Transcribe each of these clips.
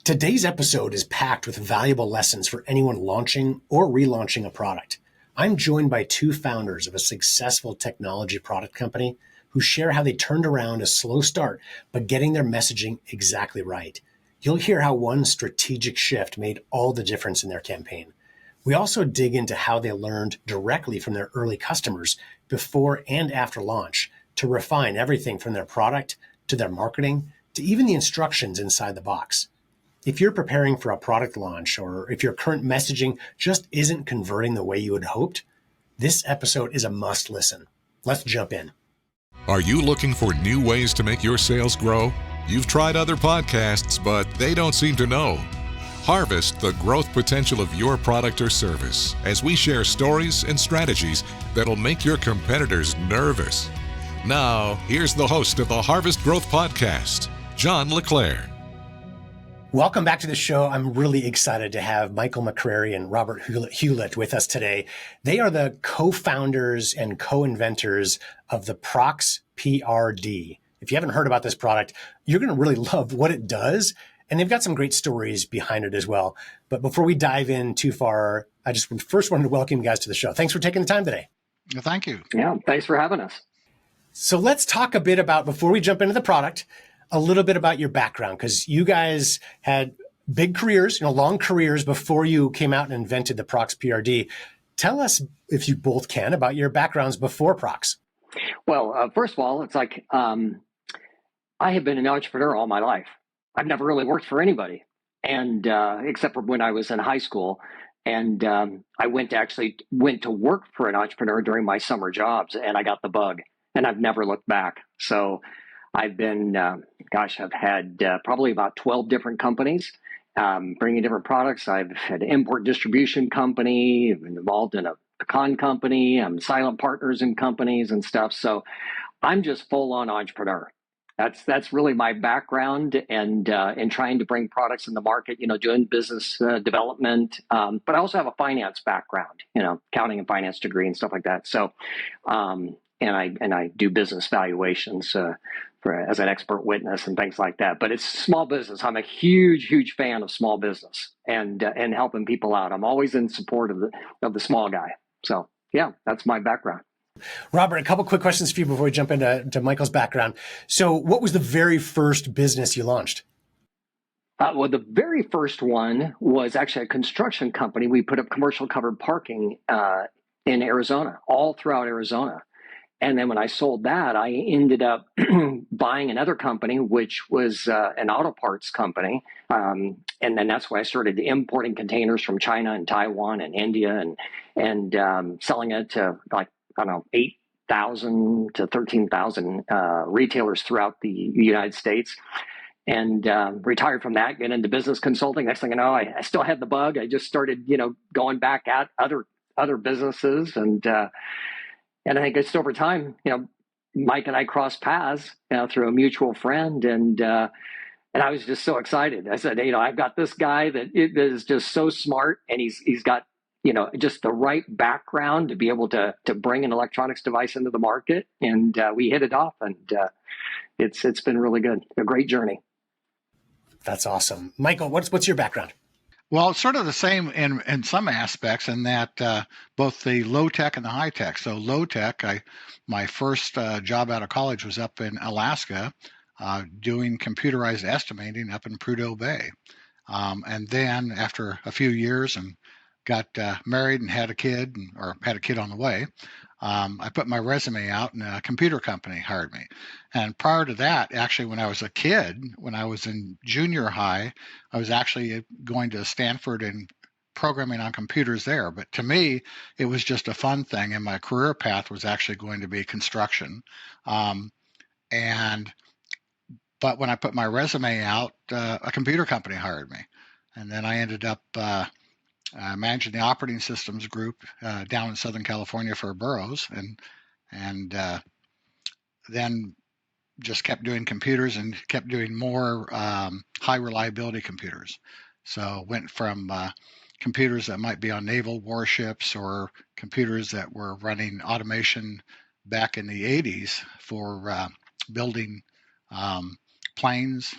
Today's episode is packed with valuable lessons for anyone launching or relaunching a product. I'm joined by two founders of a successful technology product company who share how they turned around a slow start, but getting their messaging exactly right. You'll hear how one strategic shift made all the difference in their campaign. We also dig into how they learned directly from their early customers before and after launch to refine everything from their product to their marketing to even the instructions inside the box. If you're preparing for a product launch or if your current messaging just isn't converting the way you had hoped, this episode is a must listen. Let's jump in. Are you looking for new ways to make your sales grow? You've tried other podcasts, but they don't seem to know. Harvest the growth potential of your product or service as we share stories and strategies that'll make your competitors nervous. Now, here's the host of the Harvest Growth Podcast, John LeClaire. Welcome back to the show. I'm really excited to have Michael McCrary and Robert Hulet with us today. They are the co-founders and co-inventors of the Prox PRD. If you haven't heard about this product, you're going to really love what it does. And they've got some great stories behind it as well. But before we dive in too far, I just first wanted to welcome you guys to the show. Thanks for taking the time today. Thank you. Yeah, thanks for having us. So let's talk a bit about, before we jump into the product, a little bit about your background, because you guys had big careers, long careers before you came out and invented the Prox PRD. Tell us, if you both can, about your backgrounds before Prox. Well, first of all, it's like I have been an entrepreneur all my life. I've never really worked for anybody, and except for when I was in high school. And I went to work for an entrepreneur during my summer jobs, and I got the bug, and I've never looked back. So I've been, I've had probably about 12 different companies bringing different products. I've had an import distribution company, I've been involved in a pecan company, I'm silent partners in companies and stuff. So I'm just full on entrepreneur. That's really my background, and trying to bring products in the market, doing business development. But I also have a finance background, accounting and finance degree and stuff like that. So, and I do business valuations as an expert witness and things like that. But it's small business. I'm a huge fan of small business and helping people out. I'm always in support of the small guy. So yeah, that's my background. Robert, a couple quick questions for you before we jump into Michael's background. So what was the very first business you launched? Well, the very first one was actually a construction company. We put up commercial covered parking in Arizona, all throughout Arizona. And then when I sold that, I ended up buying another company, which was an auto parts company. And then that's why I started importing containers from China and Taiwan and India and selling it to 8,000 to 13,000 retailers throughout the United States. And retired from that, get into business consulting. Next thing I know, I still had the bug. I just started, going back at other businesses. And I think just over time, Mike and I crossed paths through a mutual friend, and I was just so excited. I said, I've got this guy that is just so smart, and he's got just the right background to be able to bring an electronics device into the market, and we hit it off, and it's been really good, a great journey. That's awesome, Michael. What's your background? Well, it's sort of the same in some aspects, in that both the low tech and the high tech. So low tech, my first job out of college was up in Alaska doing computerized estimating up in Prudhoe Bay. And then after a few years and got married and had a kid, or had a kid on the way, I put my resume out and a computer company hired me. And prior to that, actually, when I was a kid, when I was in junior high, I was actually going to Stanford and programming on computers there. But to me, it was just a fun thing. And my career path was actually going to be construction. But when I put my resume out, a computer company hired me. And then I ended up managing the operating systems group down in Southern California for Burroughs, and then just kept doing computers and kept doing more high reliability computers. So went from computers that might be on naval warships or computers that were running automation back in the 80s for building planes,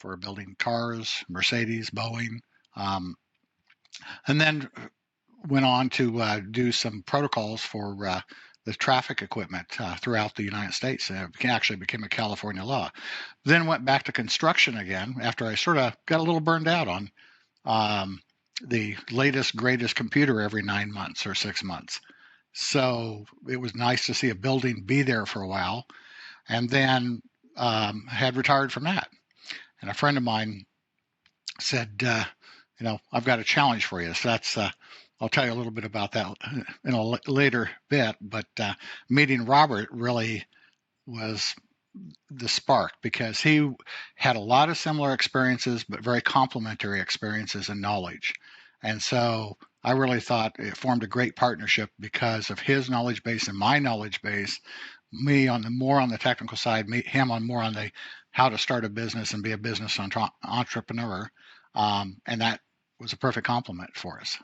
for building cars, Mercedes, Boeing, and then went on to do some protocols for the traffic equipment throughout the United States. It actually became a California law. Then went back to construction again after I sort of got a little burned out on the latest, greatest computer every 9 months or 6 months. So it was nice to see a building be there for a while, and then had retired from that. And a friend of mine said, I've got a challenge for you. So that's I'll tell you a little bit about that in a later bit. But meeting Robert really was the spark, because he had a lot of similar experiences, but very complementary experiences and knowledge. And so I really thought it formed a great partnership because of his knowledge base and my knowledge base. Me on the technical side, him on more on the how to start a business and be a business entrepreneur. And that was a perfect complement for us.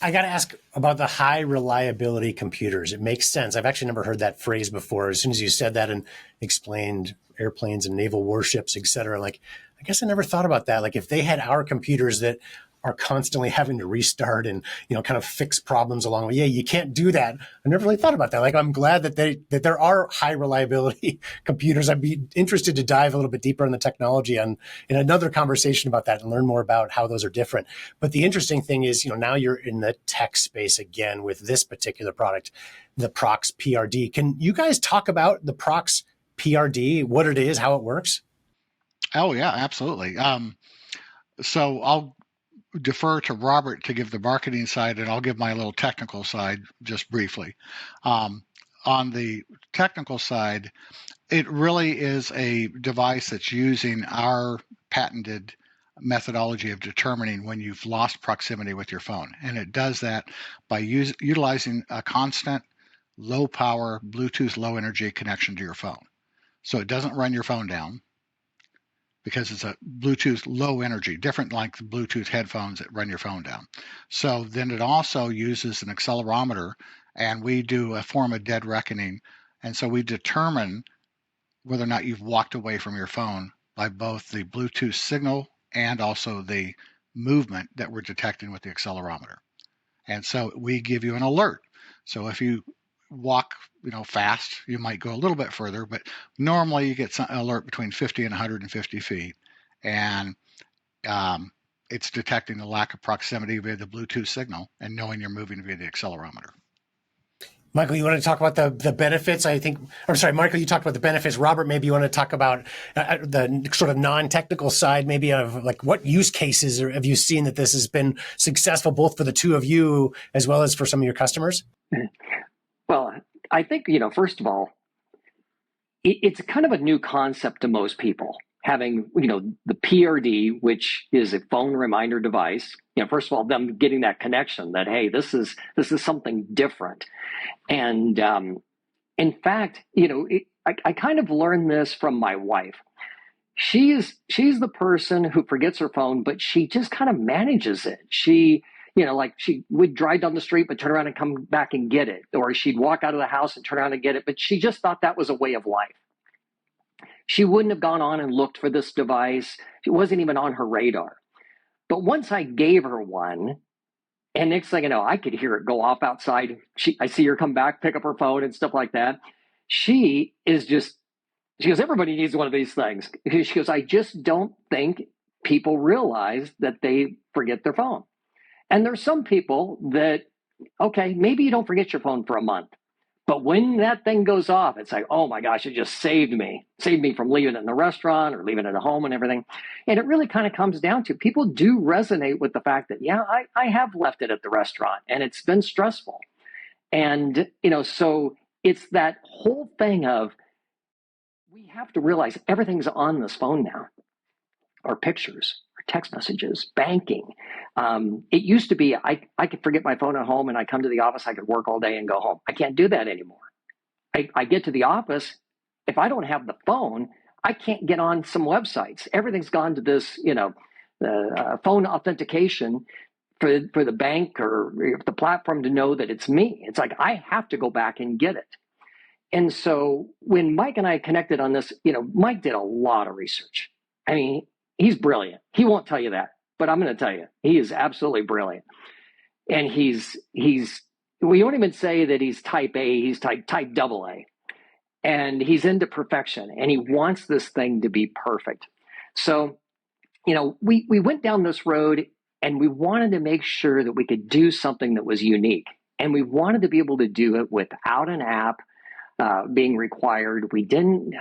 I got to ask about the high reliability computers. It makes sense. I've actually never heard that phrase before. As soon as you said that and explained airplanes and naval warships, et cetera, like, I guess I never thought about that. Like, if they had our computers that are constantly having to restart and, kind of fix problems along the way. Yeah, you can't do that. I never really thought about that. Like, I'm glad that there are high reliability computers. I'd be interested to dive a little bit deeper in the technology in another conversation about that and learn more about how those are different. But the interesting thing is, now you're in the tech space again with this particular product, the Prox PRD. Can you guys talk about the Prox PRD, what it is, how it works? Oh yeah, absolutely. So I'll defer to Robert to give the marketing side, and I'll give my little technical side just briefly. On the technical side, it really is a device that's using our patented methodology of determining when you've lost proximity with your phone. And it does that by utilizing a constant low power Bluetooth low energy connection to your phone. So it doesn't run your phone down, because it's a Bluetooth low energy, different like the Bluetooth headphones that run your phone down. So then it also uses an accelerometer, and we do a form of dead reckoning. And so we determine whether or not you've walked away from your phone by both the Bluetooth signal and also the movement that we're detecting with the accelerometer. And so we give you an alert. So if you walk fast, you might go a little bit further, but normally you get an alert between 50 and 150 feet, and it's detecting the lack of proximity via the Bluetooth signal and knowing you're moving via the accelerometer. Michael, you want to talk about the benefits? Michael, you talked about the benefits. Robert, maybe you want to talk about the sort of non-technical side, maybe of like what use cases have you seen that this has been successful both for the two of you as well as for some of your customers? Well, I think, first of all, it's kind of a new concept to most people, having, the PRD, which is a phone reminder device. First of all, them getting that connection that, hey, this is something different. And in fact, I kind of learned this from my wife. She's the person who forgets her phone, but she just kind of manages it. She would drive down the street, but turn around and come back and get it. Or she'd walk out of the house and turn around and get it. But she just thought that was a way of life. She wouldn't have gone on and looked for this device. It wasn't even on her radar. But once I gave her one, and next thing you know, I could hear it go off outside. I see her come back, pick up her phone and stuff like that. She goes, everybody needs one of these things. She goes, I just don't think people realize that they forget their phone. And there's some people that, okay, maybe you don't forget your phone for a month, but when that thing goes off, it's like, oh my gosh, it just saved me from leaving it in the restaurant or leaving it at home and everything. And it really kind of comes down to people do resonate with the fact that, yeah, I have left it at the restaurant and it's been stressful. And, so it's that whole thing of, we have to realize everything's on this phone now. Our pictures, our text messages, banking. It used to be I could forget my phone at home and I come to the office, I could work all day and go home. I can't do that anymore. I get to the office, if I don't have the phone, I can't get on some websites. Everything's gone to this, phone authentication for the bank or the platform to know that it's me. It's like I have to go back and get it. And so when Mike and I connected on this, Mike did a lot of research. I mean, he's brilliant. He won't tell you that, but I'm going to tell you, he is absolutely brilliant. And we don't even say that he's type A, he's type double A. And he's into perfection, and he wants this thing to be perfect. So, we went down this road, and we wanted to make sure that we could do something that was unique. And we wanted to be able to do it without an app being required. We didn't.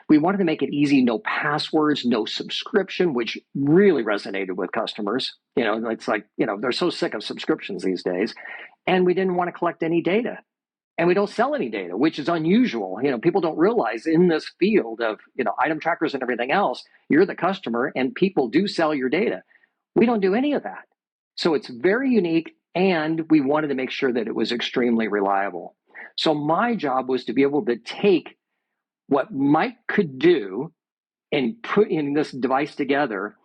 We wanted to make it easy, no passwords, no subscription, which really resonated with customers. It's like they're so sick of subscriptions these days, and we didn't want to collect any data. And we don't sell any data, which is unusual. People don't realize in this field of item trackers and everything else, you're the customer, and people do sell your data. We don't do any of that. So it's very unique, and we wanted to make sure that it was extremely reliable. So my job was to be able to take what Mike could do and put in this device together.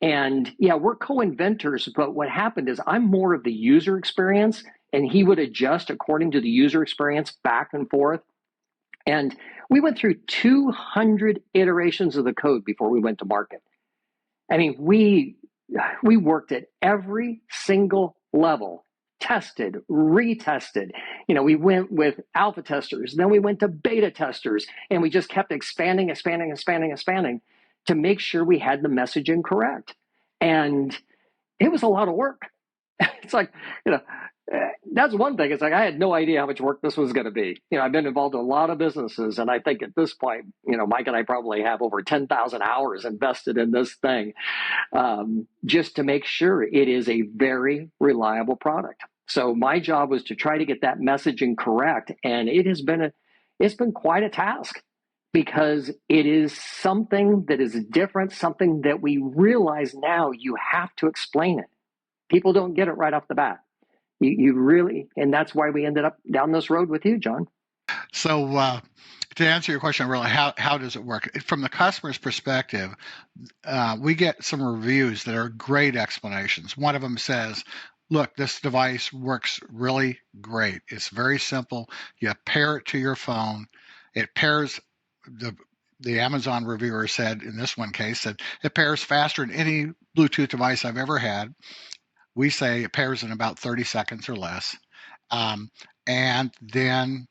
And yeah, we're co-inventors, but what happened is I'm more of the user experience, and he would adjust according to the user experience back and forth. And we went through 200 iterations of the code before we went to market. I mean, we worked at every single level, tested, retested. We went with alpha testers, then we went to beta testers, and we just kept expanding to make sure we had the messaging correct. And it was a lot of work. It's like, that's one thing. It's like, I had no idea how much work this was going to be. I've been involved in a lot of businesses, and I think at this point, Mike and I probably have over 10,000 hours invested in this thing, just to make sure it is a very reliable product. So my job was to try to get that messaging correct. And it's been quite a task, because it is something that is different, something that we realize now you have to explain it. People don't get it right off the bat. You really, and that's why we ended up down this road with you, John. So to answer your question, really, how does it work? From the customer's perspective, we get some reviews that are great explanations. One of them says, look, this device works really great. It's very simple. You pair it to your phone. It pairs, the Amazon reviewer said, in this one case, said it pairs faster than any Bluetooth device I've ever had. We say it pairs in about 30 seconds or less. And then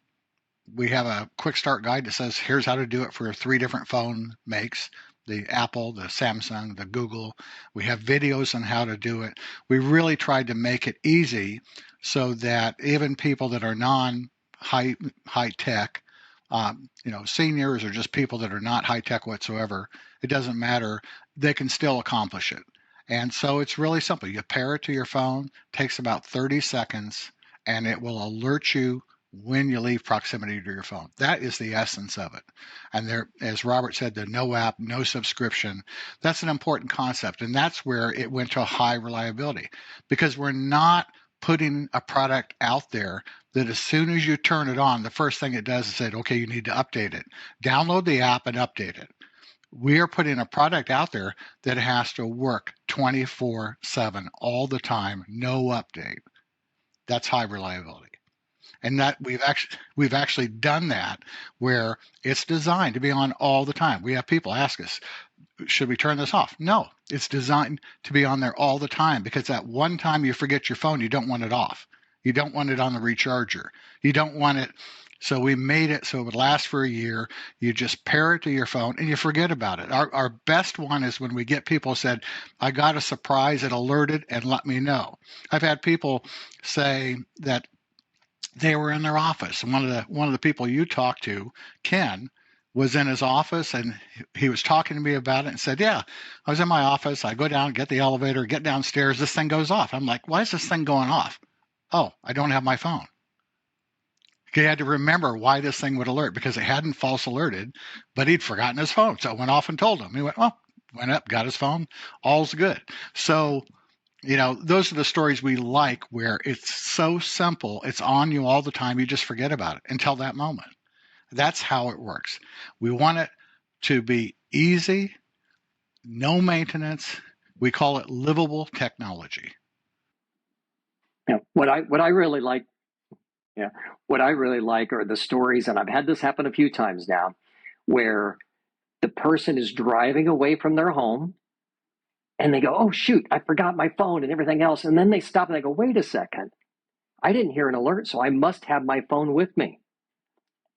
we have a quick start guide that says, here's how to do it for 3 different phone makes, the Apple, the Samsung, the Google. We have videos on how to do it. We really tried to make it easy so that even people that are non-high tech, seniors or just people that are not high tech whatsoever, it doesn't matter, they can still accomplish it. And so it's really simple. You pair it to your phone, takes about 30 seconds, and it will alert you when you leave proximity to your phone. That is the essence of it. And there, as Robert said, the no app, no subscription, that's an important concept. And that's where it went to a high reliability, because we're not putting a product out there that as soon as you turn it on, the first thing it does is say, okay, you need to update it. Download the app and update it. We are putting a product out there that has to work 24/7 all the time, no update. That's high reliability. And that we've actually done that where it's designed to be on all the time. We have people ask us, should we turn this off? No, it's designed to be on there all the time, because that one time you forget your phone, you don't want it off. You don't want it on the recharger. You don't want it. So we made it so it would last for a year. You just pair it to your phone and you forget about it. Our best one is when we get people said, I got a surprise, it alerted and let me know. I've had people say that they were in their office, and one of the people you talked to, Ken, was in his office, and he was talking to me about it and said, yeah, I was in my office. I go down, get the elevator, get downstairs. This thing goes off. I'm like, why is this thing going off? Oh, I don't have my phone. He had to remember why this thing would alert, because it hadn't false alerted, but he'd forgotten his phone. So I went off and told him. He went, well, went up, got his phone, all's good. So, those are the stories we like, where it's so simple, it's on you all the time, you just forget about it until that moment. That's how it works. We want it to be easy, no maintenance. We call it livable technology. Yeah, what I really like are the stories, and I've had this happen a few times now, where the person is driving away from their home and they go, oh, shoot, I forgot my phone and everything else. And then they stop and they go, wait a second, I didn't hear an alert, so I must have my phone with me.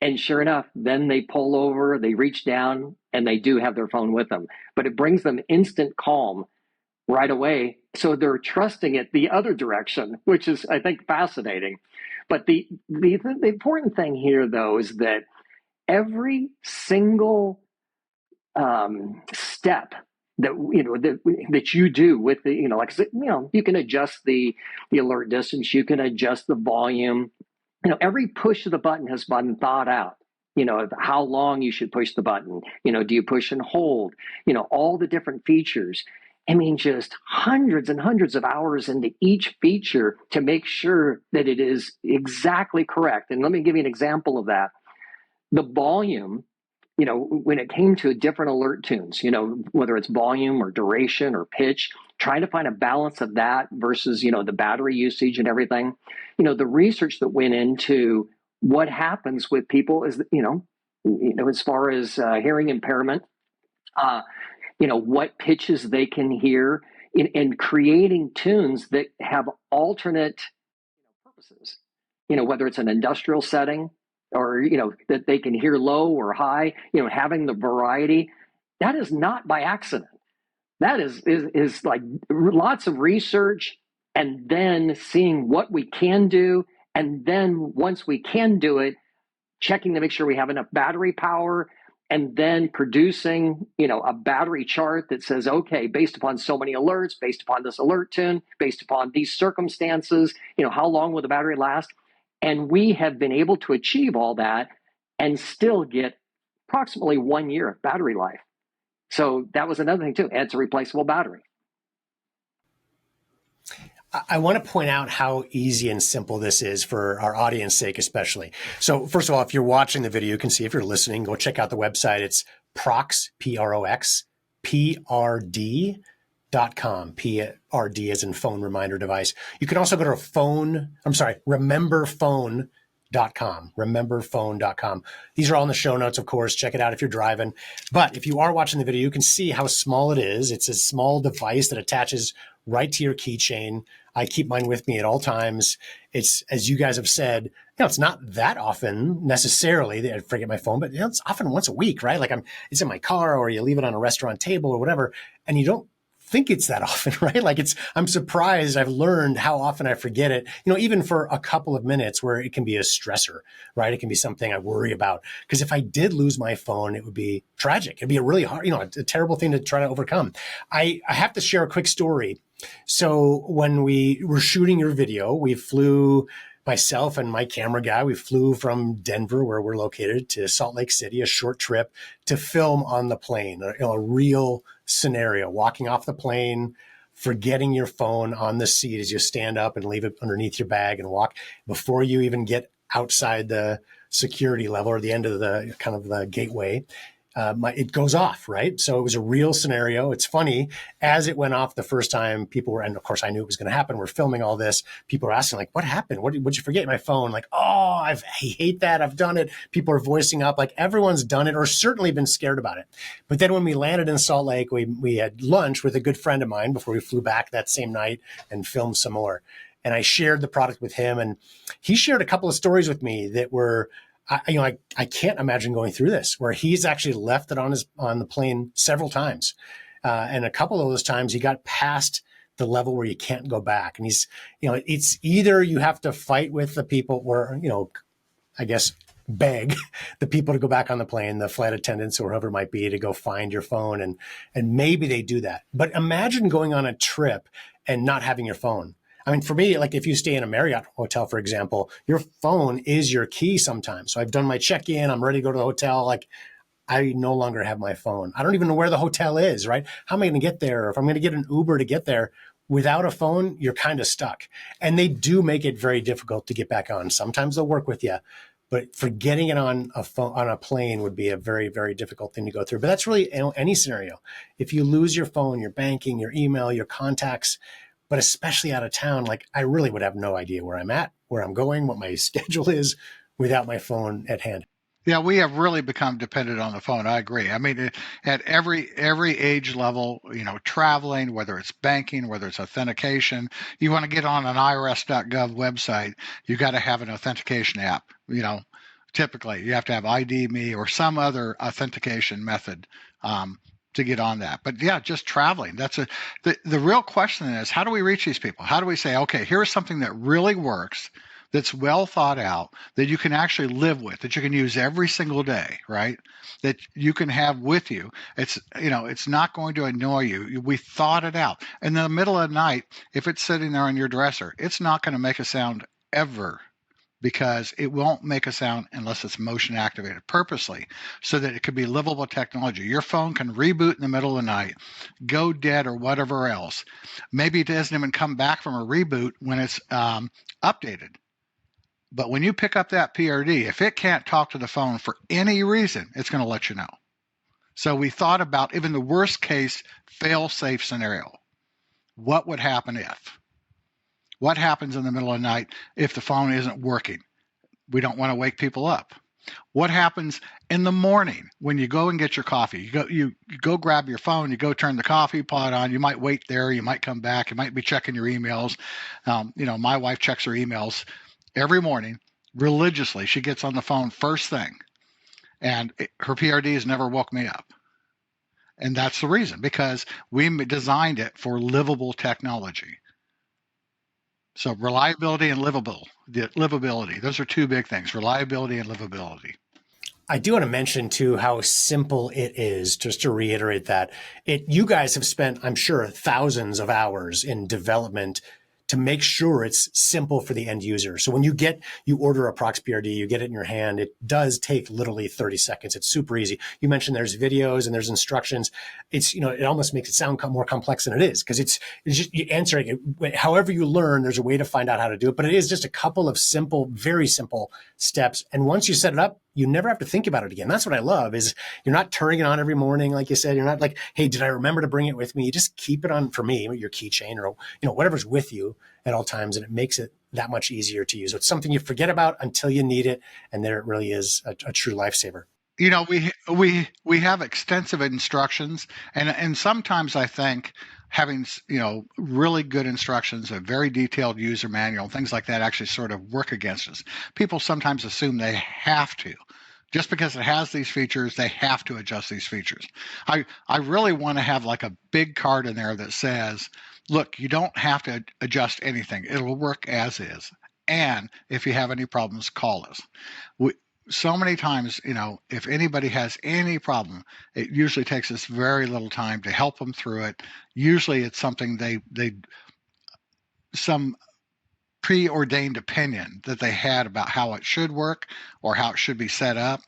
And sure enough, then they pull over, they reach down, and they do have their phone with them. But it brings them instant calm right away. So they're trusting it the other direction, which is, I think, fascinating. But the important thing here, though, is that every single step that you do with the, like, you can adjust the alert distance, you can adjust the volume. Every push of the button has been thought out. Of how long you should push the button. Do you push and hold? All the different features. I mean, just hundreds and hundreds of hours into each feature to make sure that it is exactly correct. And let me give you an example of that. The volume, when it came to different alert tunes, whether it's volume or duration or pitch, trying to find a balance of that versus, the battery usage and everything. The research that went into what happens with people is, as far as hearing impairment, what pitches they can hear in creating tunes that have alternate purposes, whether it's an industrial setting or, that they can hear low or high, having the variety. That is not by accident. That is like lots of research and then seeing what we can do. And then once we can do it, checking to make sure we have enough battery power, and then producing, a battery chart that says, okay, based upon so many alerts, based upon this alert tune, based upon these circumstances, how long will the battery last? And we have been able to achieve all that and still get approximately 1 year of battery life. So that was another thing too. It's a replaceable battery. I want to point out how easy and simple this is for our audience sake, especially. So first of all, if you're watching the video, you can see. If you're listening, go check out the website. It's Prox, Prox, PRD.com. PRD as in phone reminder device. You can also go to rememberphone.com, rememberphone.com. These are all in the show notes, of course. Check it out if you're driving. But if you are watching the video, you can see how small it is. It's a small device that attaches right to your keychain. I keep mine with me at all times. It's, as you guys have said, it's not that often necessarily that I forget my phone, but it's often once a week, right? Like it's in my car, or you leave it on a restaurant table or whatever, and you don't think it's that often, right? Like I'm surprised. I've learned how often I forget it, even for a couple of minutes, where it can be a stressor, right? It can be something I worry about. Because if I did lose my phone, it would be tragic. It'd be a really hard, a terrible thing to try to overcome. I have to share a quick story. So when we were shooting your video, we flew, myself and my camera guy, we flew from Denver, where we're located, to Salt Lake City, a short trip to film on the plane, a real scenario, walking off the plane, forgetting your phone on the seat as you stand up and leave it underneath your bag and walk before you even get outside the security level or the end of the kind of the gateway. It goes off, right? So it was a real scenario. It's funny, as it went off the first time, people were, and of course I knew it was going to happen. We're filming all this. People were asking, like, what happened? Would you forget my phone? Like, oh, I hate that. I've done it. People are voicing up, like everyone's done it or certainly been scared about it. But then when we landed in Salt Lake, we had lunch with a good friend of mine before we flew back that same night and filmed some more. And I shared the product with him, and he shared a couple of stories with me that were, I can't imagine going through this, where he's actually left it on the plane several times. And a couple of those times he got past the level where you can't go back. And he's, it's either you have to fight with the people or, I guess, beg the people to go back on the plane, the flight attendants or whoever it might be, to go find your phone. And maybe they do that. But imagine going on a trip and not having your phone. I mean, for me, like if you stay in a Marriott hotel, for example, your phone is your key sometimes. So I've done my check-in, I'm ready to go to the hotel. Like I no longer have my phone. I don't even know where the hotel is, right? How am I going to get there? If I'm going to get an Uber to get there without a phone, you're kind of stuck. And they do make it very difficult to get back on. Sometimes they'll work with you, but forgetting it on a phone, on a plane would be a very, very difficult thing to go through. But that's really any scenario. If you lose your phone, your banking, your email, your contacts, but especially out of town, like I really would have no idea where I'm at, where I'm going, what my schedule is without my phone at hand. Yeah, we have really become dependent on the phone. I agree. I mean, at every age level, traveling, whether it's banking, whether it's authentication, you want to get on an irs.gov website, you got to have an authentication app. Typically you have to have ID Me or some other authentication method to get on that. But yeah, just traveling. The real question is, how do we reach these people? How do we say, okay, here's something that really works, that's well thought out, that you can actually live with, that you can use every single day, right? That you can have with you. It's not going to annoy you. We thought it out. In the middle of the night, if it's sitting there on your dresser, it's not going to make a sound ever, because it won't make a sound unless it's motion activated purposely, so that it could be livable technology. Your phone can reboot in the middle of the night, go dead or whatever else. Maybe it doesn't even come back from a reboot when it's updated. But when you pick up that PRD, if it can't talk to the phone for any reason, it's going to let you know. So we thought about even the worst case fail-safe scenario. What would happen if? What happens in the middle of the night if the phone isn't working? We don't want to wake people up. What happens in the morning when you go and get your coffee? You go grab your phone, you go turn the coffee pot on, you might wait there, you might come back, you might be checking your emails. My wife checks her emails every morning religiously. She gets on the phone first thing, and her PRD has never woke me up. And that's the reason, because we designed it for livable technology. So reliability and livability, those are two big things, reliability and livability. I do want to mention too how simple it is, just to reiterate that. You guys have spent, I'm sure, thousands of hours in development to make sure it's simple for the end user. So when you order a Prox PRD, you get it in your hand, it does take literally 30 seconds. It's super easy. You mentioned there's videos and there's instructions. It almost makes it sound more complex than it is, because it's just you answering it. However you learn, there's a way to find out how to do it, but it is just a couple of simple, very simple steps. And once you set it up, you never have to think about it again. That's what I love, is you're not turning it on every morning. Like you said, you're not like, hey, did I remember to bring it with me? You just keep it on, for me, your keychain or, whatever's with you at all times. And it makes it that much easier to use. It's something you forget about until you need it. And there it really is a true lifesaver. We have extensive instructions, and sometimes I think having really good instructions, a very detailed user manual, things like that actually sort of work against us. People sometimes assume they have to. Just because it has these features, they have to adjust these features. I really want to have like a big card in there that says, look, you don't have to adjust anything. It'll work as is. And if you have any problems, call us. So many times, if anybody has any problem, it usually takes us very little time to help them through it. Usually it's something some preordained opinion that they had about how it should work or how it should be set up.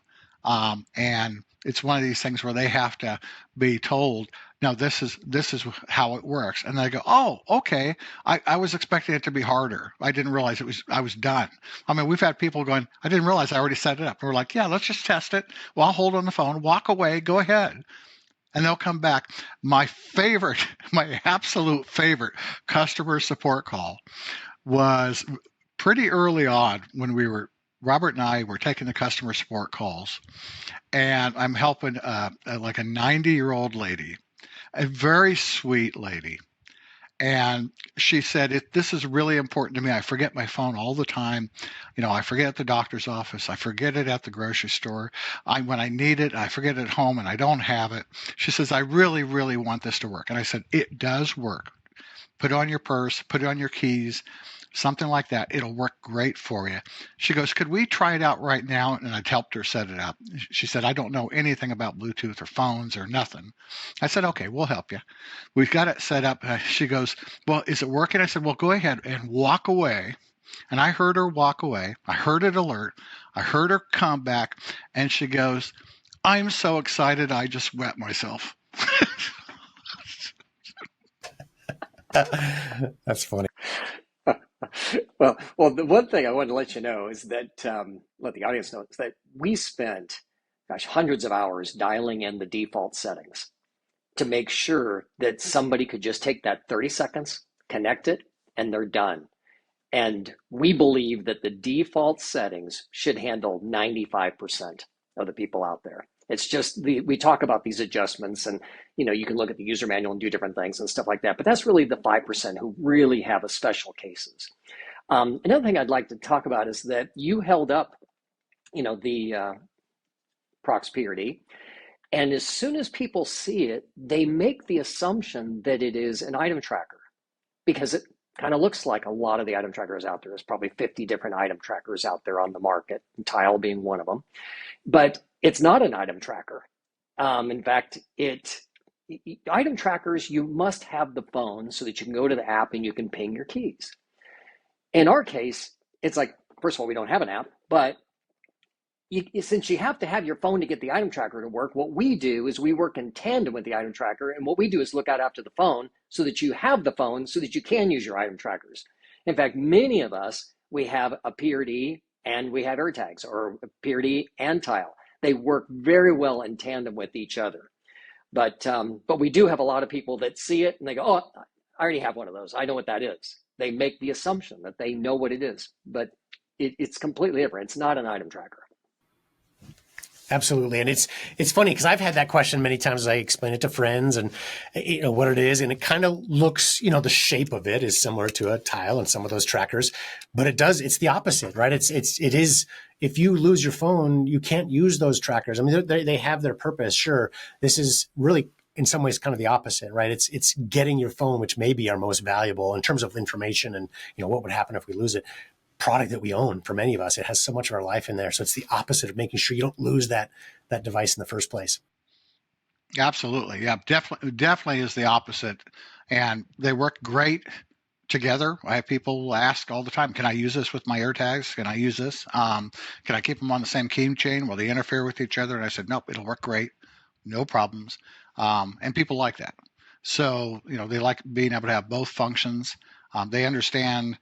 And it's one of these things where they have to be told, no, this is how it works. And they go, oh, okay. I was expecting it to be harder. I didn't realize I was done. I mean, we've had people going, I didn't realize I already set it up. And we're like, yeah, let's just test it. Well, I'll hold on the phone, walk away, go ahead. And they'll come back. My absolute favorite customer support call was pretty early on when Robert and I were taking the customer support calls, and I'm helping like a 90-year-old lady, a very sweet lady. And she said, this is really important to me. I forget my phone all the time. I forget at the doctor's office. I forget it at the grocery store. When I need it, I forget it at home and I don't have it. She says, I really, really want this to work. And I said, it does work. Put it on your purse, put it on your keys, something like that. It'll work great for you. She goes, could we try it out right now? And I helped her set it up. She said, I don't know anything about Bluetooth or phones or nothing. I said, okay, we'll help you. We've got it set up. She goes, well, is it working? I said, well, go ahead and walk away. And I heard her walk away. I heard it alert. I heard her come back. And she goes, I'm so excited, I just wet myself. That's funny. Well, the one thing I wanted to let you know is that, let the audience know, is that we spent, hundreds of hours dialing in the default settings to make sure that somebody could just take that 30 seconds, connect it, and they're done. And we believe that the default settings should handle 95% of the people out there. It's just we talk about these adjustments, and you can look at the user manual and do different things and stuff like that. But that's really the 5% who really have a special cases. Another thing I'd like to talk about is that you held up, the Prox PRD, and as soon as people see it, they make the assumption that it is an item tracker because it kind of looks like a lot of the item trackers out there. There's probably 50 different item trackers out there on the market, Tile being one of them. But it's not an item tracker. In fact, item trackers, you must have the phone so that you can go to the app and you can ping your keys. In our case, it's like, first of all, we don't have an app, but since you have to have your phone to get the item tracker to work, what we do is we work in tandem with the item tracker. And what we do is look out after the phone so that you have the phone so that you can use your item trackers. In fact, many of us, we have a PRD and we have AirTags, or a PRD and Tile. They work very well in tandem with each other. But we do have a lot of people that see it and they go, oh, I already have one of those. I know what that is. They make the assumption that they know what it is, but it's completely different. It's not an item tracker. Absolutely. And it's funny because I've had that question many times as I explain it to friends and what it is. And it kind of looks, the shape of it is similar to a Tile and some of those trackers, but it's the opposite, right? It is, if you lose your phone, you can't use those trackers. I mean, they have their purpose. Sure. This is really in some ways kind of the opposite, right? It's getting your phone, which may be our most valuable in terms of information and, what would happen if we lose it. Product that we own for many of us. It has so much of our life in there. So it's the opposite of making sure you don't lose that device in the first place. Absolutely. Yeah, definitely is the opposite. And they work great together. I have people ask all the time, can I use this with my AirTags? Can I use this? Can I keep them on the same key chain? Will they interfere with each other? And I said, nope, it'll work great. No problems. And people like that. So, they like being able to have both functions. They understand,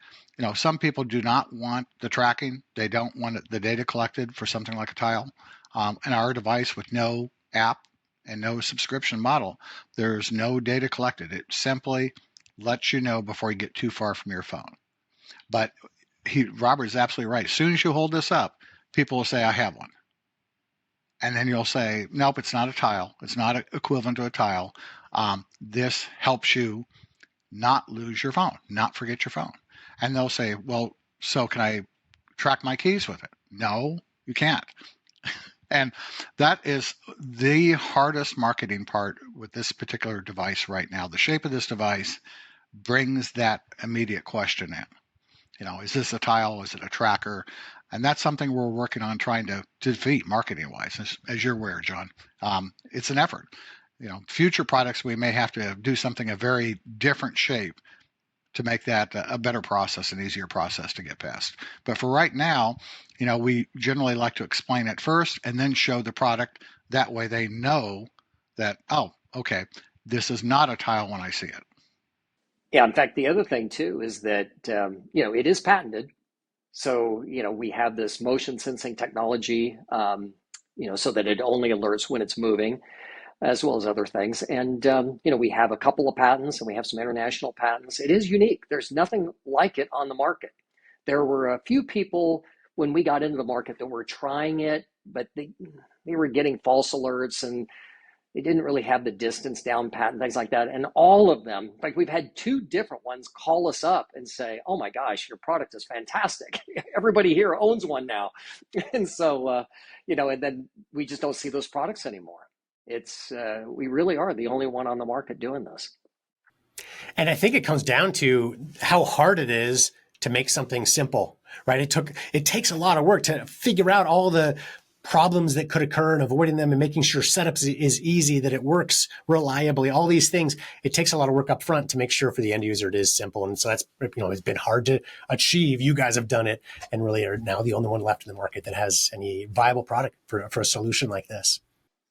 some people do not want the tracking. They don't want the data collected for something like a Tile. And our device with no app and no subscription model, there's no data collected. It simply lets you know before you get too far from your phone. But Robert is absolutely right. As soon as you hold this up, people will say, I have one. And then you'll say, nope, it's not a Tile. It's not equivalent to a Tile. This helps you not lose your phone, not forget your phone. And they'll say, well, so can I track my keys with it? No, you can't. And that is the hardest marketing part with this particular device right now. The shape of this device brings that immediate question in. Is this a Tile? Is it a tracker? And that's something we're working on trying to defeat marketing-wise, as you're aware, John. It's an effort. Future products, we may have to do something a very different shape to make that a better process, an easier process to get past. But for right now, we generally like to explain it first and then show the product. That way they know that, oh, okay, this is not a Tile when I see it. Yeah, in fact, the other thing too is that, it is patented. So, we have this motion sensing technology, so that it only alerts when it's moving, as well as other things. And, we have a couple of patents and we have some international patents. It is unique. There's nothing like it on the market. There were a few people when we got into the market that were trying it, but they were getting false alerts and they didn't really have the distance down pat and things like that. And all of them, like we've had 2 different ones call us up and say, oh my gosh, your product is fantastic. Everybody here owns one now. And so, and then we just don't see those products anymore. We really are the only one on the market doing this. And I think it comes down to how hard it is to make something simple, right? It takes a lot of work to figure out all the problems that could occur and avoiding them and making sure setup is easy, that it works reliably, all these things. It takes a lot of work up front to make sure for the end user it is simple. And so that's, it's been hard to achieve. You guys have done it and really are now the only one left in the market that has any viable product for a solution like this.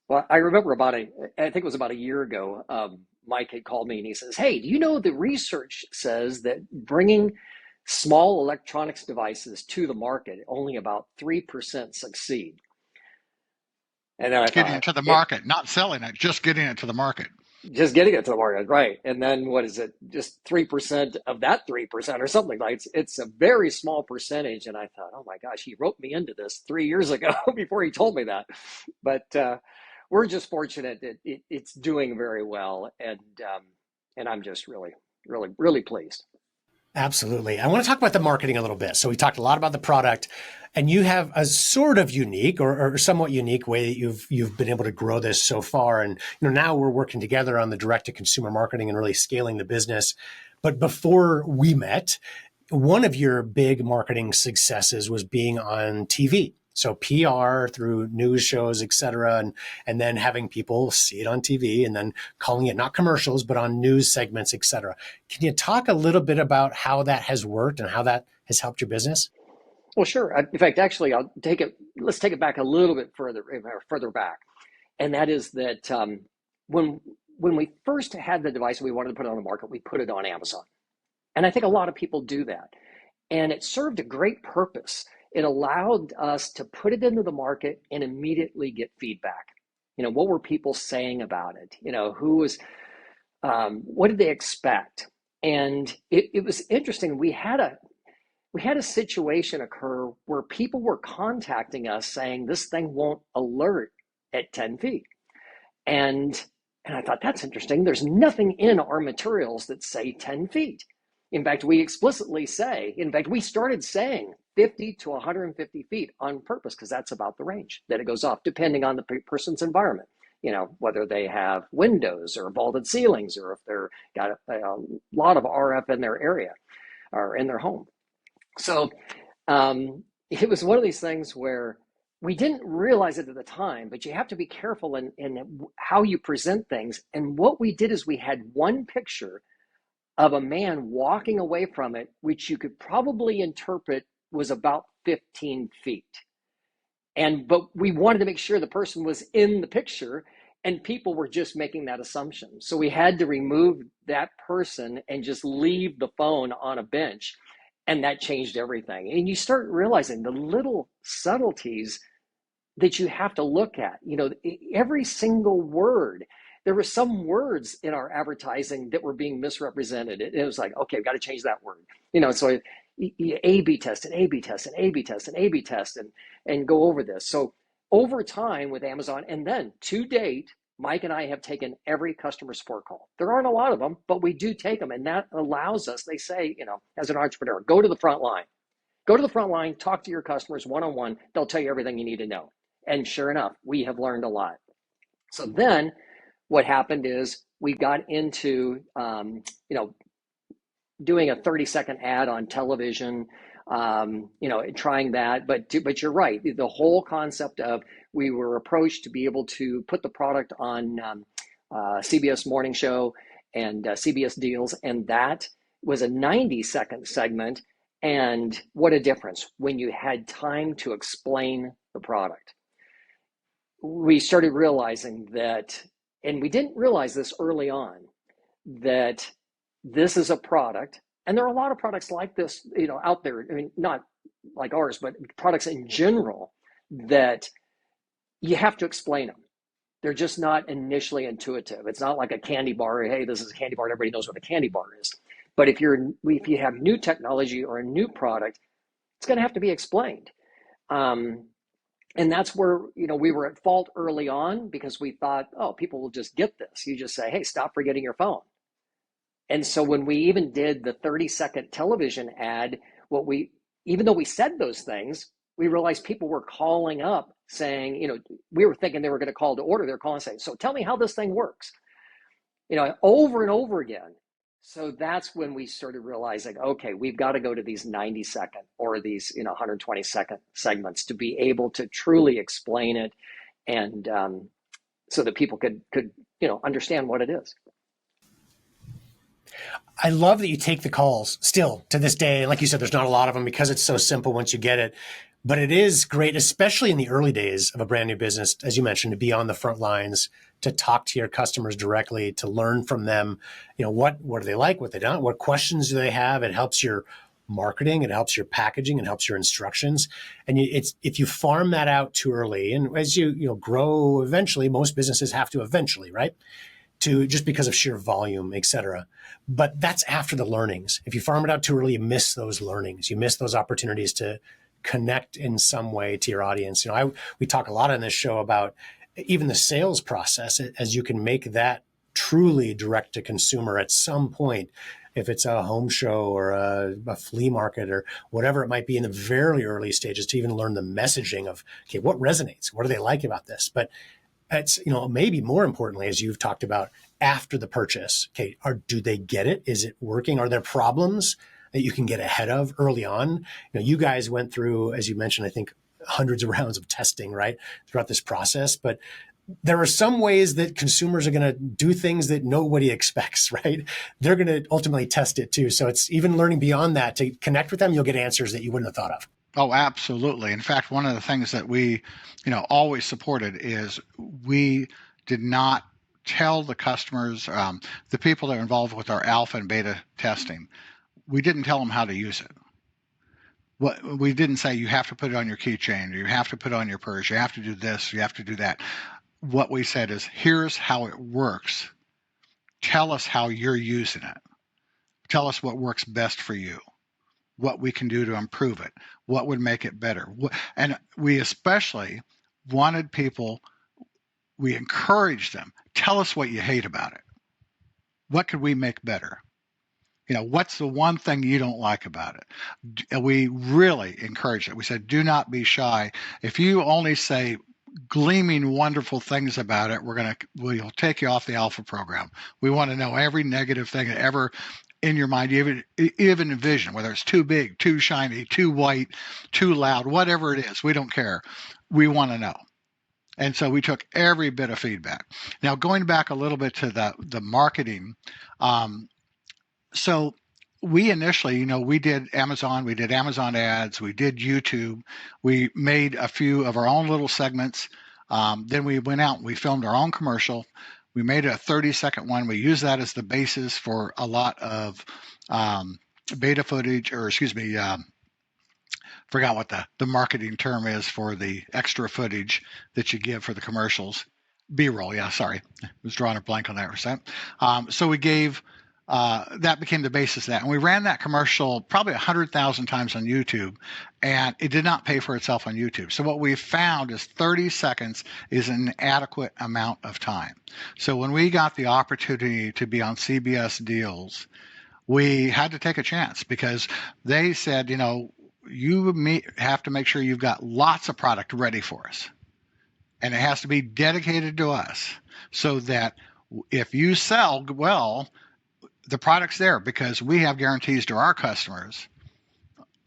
Well, I remember I think it was about a year ago, Mike had called me and he says, hey, do you know the research says that bringing small electronics devices to the market, only about 3% succeed? And then I getting it to the market, not selling it, just getting it to the market. just getting it to the market, right? And then what is it? Just 3% of that 3% or something like it's a very small percentage. And I thought, oh my gosh, he wrote me into this 3 years ago before he told me that. But we're just fortunate that it's doing very well, and I'm just really, really, really pleased. Absolutely. I want to talk about the marketing a little bit. So we talked a lot about the product, and you have a sort of unique or somewhat unique way that you've been able to grow this so far. And now we're working together on the direct to consumer marketing and really scaling the business. But before we met, one of your big marketing successes was being on TV. So PR through news shows, et cetera, and then having people see it on TV and then calling it not commercials, but on news segments, et cetera. Can you talk a little bit about how that has worked and how that has helped your business? Well, sure. In fact, actually, let's take it back a little bit further back. And that is that when we first had the device and we wanted to put it on the market, we put it on Amazon. And I think a lot of people do that. And it served a great purpose. It allowed us to put it into the market and immediately get feedback. What were people saying about it? What did they expect? And it was interesting. We had a situation occur where people were contacting us saying this thing won't alert at 10 feet. And I thought, that's interesting. There's nothing in our materials that say 10 feet. In fact, we started saying 50 to 150 feet on purpose because that's about the range that it goes off, depending on the person's environment. Whether they have windows or vaulted ceilings or if they're got a lot of RF in their area or in their home. So it was one of these things where we didn't realize it at the time, but you have to be careful in how you present things. And what we did is we had one picture of a man walking away from it, which you could probably interpret was about 15 feet. But we wanted to make sure the person was in the picture, and people were just making that assumption. So we had to remove that person and just leave the phone on a bench. And that changed everything. And you start realizing the little subtleties that you have to look at. Every single word. There were some words in our advertising that were being misrepresented. It was like, okay, we've got to change that word. So you A/B test and A/B test and A/B test and A/B test and go over this. So over time with Amazon, and then to date, Mike and I have taken every customer support call. There aren't a lot of them, but we do take them. And that allows us, they say, as an entrepreneur, go to the front line. Go to the front line, talk to your customers one-on-one. They'll tell you everything you need to know. And sure enough, we have learned a lot. So then what happened is we got into, doing a 30-second ad on television, trying that. But you're right. The whole concept of we were approached to be able to put the product on CBS Morning Show and CBS Deals, and that was a 90-second segment. And what a difference when you had time to explain the product. We started realizing that, and we didn't realize this early on, that this is a product, and there are a lot of products like this, out there. I mean, not like ours, but products in general that you have to explain them. They're just not initially intuitive. It's not like a candy bar. Hey, this is a candy bar. And everybody knows what a candy bar is. But if you have new technology or a new product, it's going to have to be explained. And that's where, we were at fault early on because we thought, oh, people will just get this. You just say, hey, stop forgetting your phone. And so when we even did the 30-second television ad, even though we said those things, we realized people were calling up saying, we were thinking they were going to call to order. They're calling saying, so tell me how this thing works, over and over again. So that's when we started realizing, okay, we've got to go to these 90-second or these 120-second segments to be able to truly explain it, and so that people could understand what it is. I love that you take the calls still to this day. Like you said, there's not a lot of them because it's so simple once you get it. But it is great, especially in the early days of a brand new business, as you mentioned, to be on the front lines, to talk to your customers directly, to learn from them. What do they like, what they don't, what questions do they have? It helps your marketing, it helps your packaging, it helps your instructions. And if you farm that out too early, and as you grow, eventually, most businesses have to eventually, right? to just because of sheer volume, et cetera. But that's after the learnings. If you farm it out too early, you miss those learnings. You miss those opportunities to connect in some way to your audience. We talk a lot on this show about even the sales process, as you can make that truly direct to consumer at some point. If it's a home show or a flea market or whatever it might be in the very early stages, to even learn the messaging of, okay, what resonates? What do they like about this? But it's, maybe more importantly, as you've talked about, after the purchase, okay, do they get it? Is it working? Are there problems that you can get ahead of early on? You guys went through, as you mentioned, I think hundreds of rounds of testing, right, throughout this process. But there are some ways that consumers are going to do things that nobody expects, right? They're going to ultimately test it too. So it's even learning beyond that to connect with them. You'll get answers that you wouldn't have thought of. Oh, absolutely. In fact, one of the things that we, always supported is we did not tell the customers, the people that are involved with our alpha and beta testing, we didn't tell them how to use it. We didn't say you have to put it on your keychain, or you have to put it on your purse, you have to do this, you have to do that. What we said is, here's how it works. Tell us how you're using it. Tell us what works best for you, what we can do to improve it, what would make it better. And we especially wanted people, we encouraged them, tell us what you hate about it. What could we make better? What's the one thing you don't like about it? We really encouraged it. We said, do not be shy. If you only say gleaming wonderful things about it, we'll take you off the alpha program. We want to know every negative thing ever in your mind, you even envision, whether it's too big, too shiny, too white, too loud, whatever it is, we don't care. We want to know. And so we took every bit of feedback. Now, going back a little bit to the marketing, so we initially, we did Amazon ads, we did YouTube, we made a few of our own little segments. Then we went out and we filmed our own commercial. We made a 30-second one. We used that as the basis for a lot of beta footage, or forgot what the marketing term is for the extra footage that you give for the commercials. B-roll, yeah, sorry. I was drawing a blank on that for a second. So we gave, that became the basis of that. And we ran that commercial probably 100,000 times on YouTube, and it did not pay for itself on YouTube. So what we found is 30 seconds is an adequate amount of time. So when we got the opportunity to be on CBS Deals, we had to take a chance, because they said, you have to make sure you've got lots of product ready for us. And it has to be dedicated to us, so that if you sell well, the product's there, because we have guarantees to our customers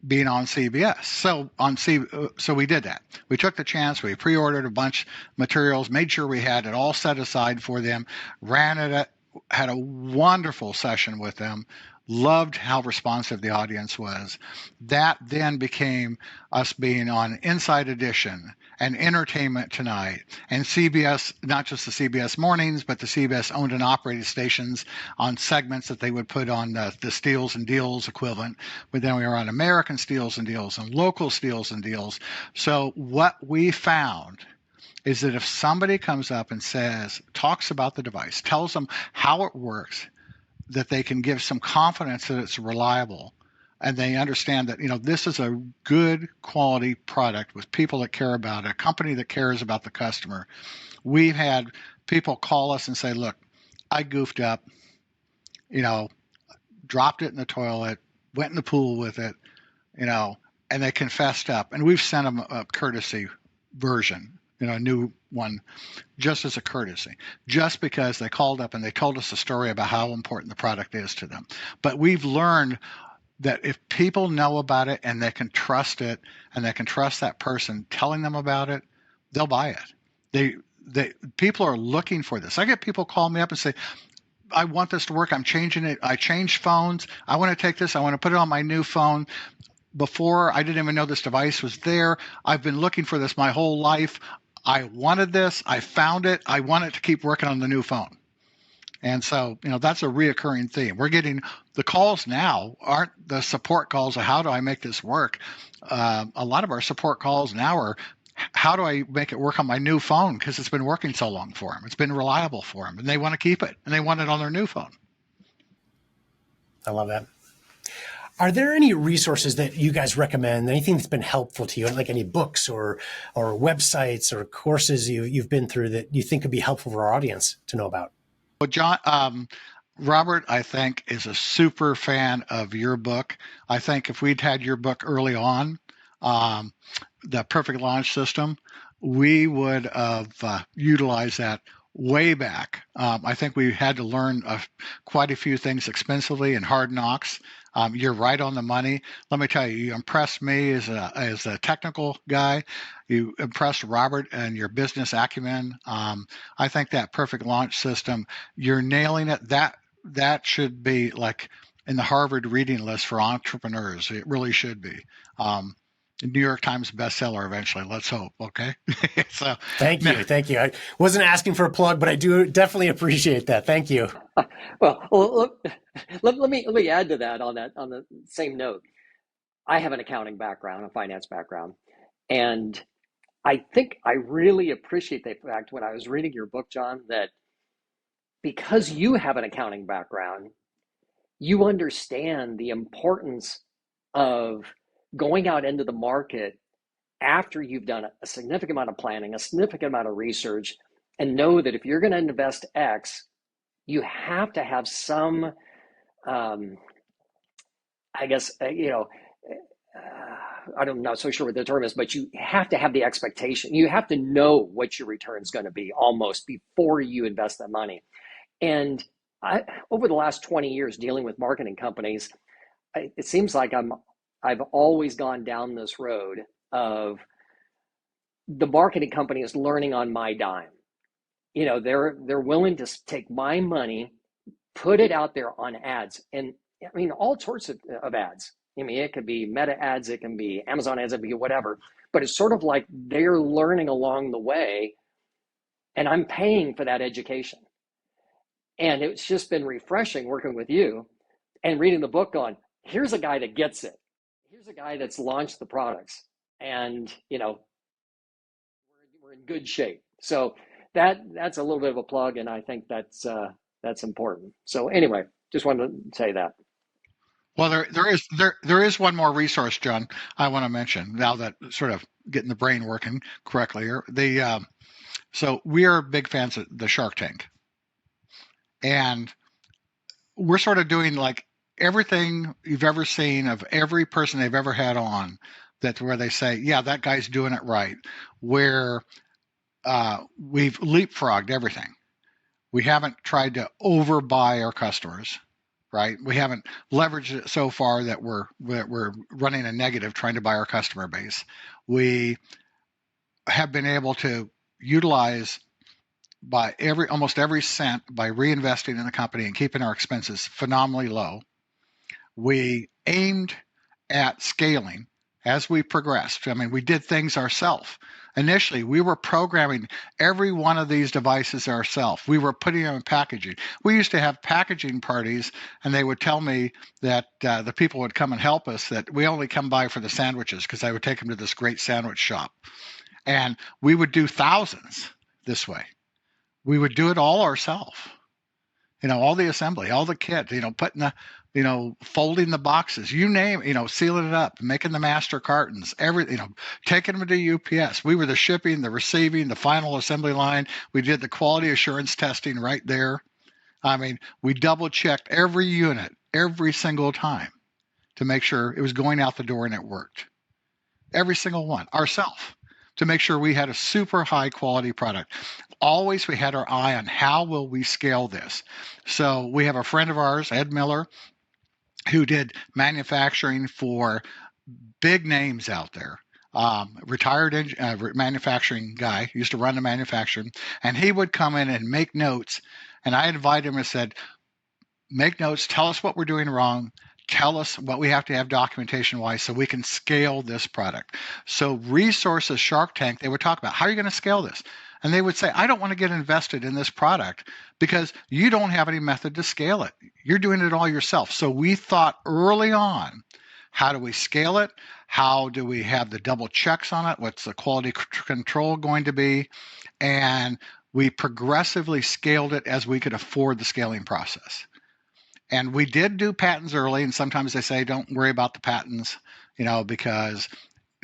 being on CBS. So we did that. We took the chance. We pre-ordered a bunch of materials, made sure we had it all set aside for them, ran it, had a wonderful session with them, loved how responsive the audience was. That then became us being on Inside Edition and Entertainment Tonight and CBS, not just the CBS mornings, but the CBS owned and operated stations on segments that they would put on the Steals and Deals equivalent. But then we were on American Steals and Deals and local Steals and Deals. So what we found is that if somebody comes up and talks about the device, tells them how it works, that they can give some confidence that it's reliable, and they understand that, this is a good quality product with people that care about it, a company that cares about the customer. We've had people call us and say, look, I goofed up, dropped it in the toilet, went in the pool with it, and they confessed up. And we've sent them a courtesy version, a new one, just as a courtesy, just because they called up and they told us a story about how important the product is to them. But we've learned that if people know about it and they can trust it, and they can trust that person telling them about it, they'll buy it. People are looking for this. I get people call me up and say, I want this to work. I'm changing it. I changed phones. I want to take this. I want to put it on my new phone. Before, I didn't even know this device was there. I've been looking for this my whole life. I wanted this. I found it. I want it to keep working on the new phone. And so, that's a reoccurring theme. We're getting the calls now aren't the support calls of how do I make this work. A lot of our support calls now are, how do I make it work on my new phone? Because it's been working so long for them. It's been reliable for them, and they want to keep it, and they want it on their new phone. I love that. Are there any resources that you guys recommend? Anything that's been helpful to you, like any books or websites or courses you've been through that you think could be helpful for our audience to know about? Well, John, Robert, I think, is a super fan of your book. I think if we'd had your book early on, the Perfect Launch System, we would have utilized that way back. I think we had to learn quite a few things expensively in Hard Knocks. You're right on the money. Let me tell you, you impressed me as a technical guy. You impressed Robert and your business acumen. I think that Perfect Launch System, you're nailing it. That should be like in the Harvard reading list for entrepreneurs. It really should be. New York Times bestseller eventually. Let's hope. Okay. So thank you. I wasn't asking for a plug, but I do definitely appreciate that. Thank you. Well, let me add to that on the same note. I have an accounting background, a finance background, and I think I really appreciate the fact when I was reading your book, John, that because you have an accounting background, you understand the importance of going out into the market after you've done a significant amount of planning, a significant amount of research, and know that if you're going to invest X, you have to have some, I guess, I'm not so sure what the term is, but you have to have the expectation. You have to know what your return is going to be almost before you invest that money. And over the last 20 years dealing with marketing companies, it seems like I've always gone down this road of the marketing company is learning on my dime. They're willing to take my money, put it out there on ads, and I mean all sorts of ads. I mean, it could be Meta ads, it can be Amazon ads, it can be whatever. But it's sort of like they're learning along the way, and I'm paying for that education. And it's just been refreshing working with you and reading the book on, here's a guy that gets it. Here's a guy that's launched the products. And, we're in good shape. So that's a little bit of a plug, and I think that's important. So anyway, just wanted to say that. Well, there is one more resource, John, I want to mention now that sort of getting the brain working correctly here. So we are big fans of the Shark Tank, and we're sort of doing like everything you've ever seen of every person they've ever had on, where they say, yeah, that guy's doing it right, where we've leapfrogged everything. We haven't tried to overbuy our customers, right? We haven't leveraged it so far that we're running a negative trying to buy our customer base. We have been able to utilize by almost every cent by reinvesting in the company and keeping our expenses phenomenally low. We aimed at scaling as we progressed. I mean, we did things ourselves. Initially, we were programming every one of these devices ourselves. We were putting them in packaging. We used to have packaging parties, and they would tell me that the people would come and help us, that we only come by for the sandwiches because I would take them to this great sandwich shop. And we would do thousands this way. We would do it all ourselves. All the assembly, all the kit, putting the, folding the boxes, you name, sealing it up, making the master cartons, taking them to UPS. We were the shipping, the receiving, the final assembly line. We did the quality assurance testing right there. I mean, we double checked every unit every single time to make sure it was going out the door and it worked. Every single one ourselves, to make sure we had a super high quality product. Always we had our eye on how will we scale this. So we have a friend of ours, Ed Miller, who did manufacturing for big names out there. Retired manufacturing guy, used to run the manufacturing, and he would come in and make notes. And I invited him and said, make notes, tell us what we're doing wrong, tell us what we have to have documentation-wise so we can scale this product. So resources, Shark Tank, they would talk about, how are you going to scale this? And they would say, I don't want to get invested in this product because you don't have any method to scale it. You're doing it all yourself. So we thought early on How do we scale it? How do we have the double checks on it? What's the quality control going to be? And we progressively scaled it as we could afford the scaling process. And we did do patents early, and sometimes they say don't worry about the patents, because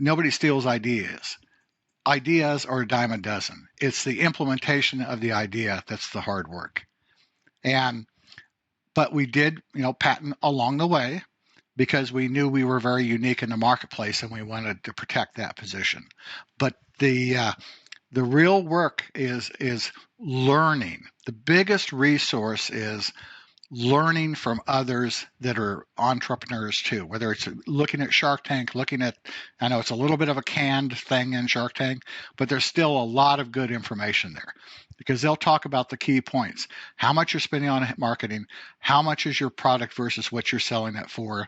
nobody steals ideas. Ideas are a dime a dozen. It's the implementation of the idea that's the hard work. But we did, patent along the way because we knew we were very unique in the marketplace and we wanted to protect that position. But the real work is learning. The biggest resource is learning from others that are entrepreneurs too, whether it's looking at Shark Tank, I know it's a little bit of a canned thing in Shark Tank, but there's still a lot of good information there because they'll talk about the key points. How much you're spending on marketing, how much is your product versus what you're selling it for.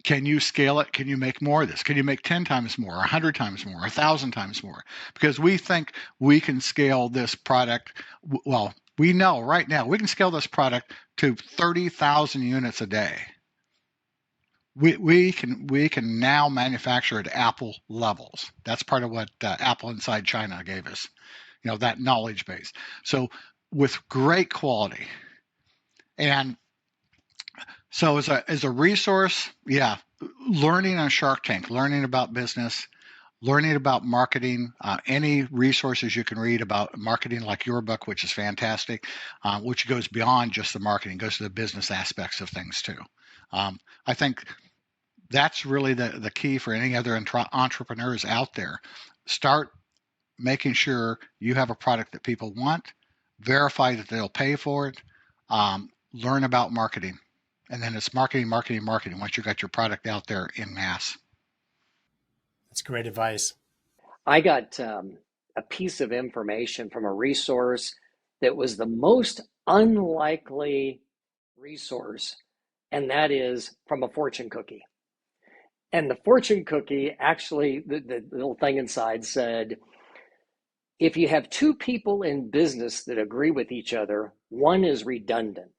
Can you scale it? Can you make more of this? Can you make 10 times more, 100 times more, 1,000 times more? Because we think we can scale this product. Well, we know right now we can scale this product to 30,000 units a day. We can now manufacture at Apple levels. That's part of what Apple Inside China gave us, that knowledge base. So with great quality. And so as a resource, learning on Shark Tank, learning about business, learning about marketing, any resources you can read about marketing, like your book, which is fantastic, which goes beyond just the marketing, goes to the business aspects of things too. I think that's really the key for any other entrepreneurs out there. Start making sure you have a product that people want, verify that they'll pay for it, learn about marketing. And then it's marketing once you got your product out there in mass. That's great advice. I got a piece of information from a resource that was the most unlikely resource, and that is from a fortune cookie. And the fortune cookie, actually, the little thing inside said, if you have two people in business that agree with each other, one is redundant.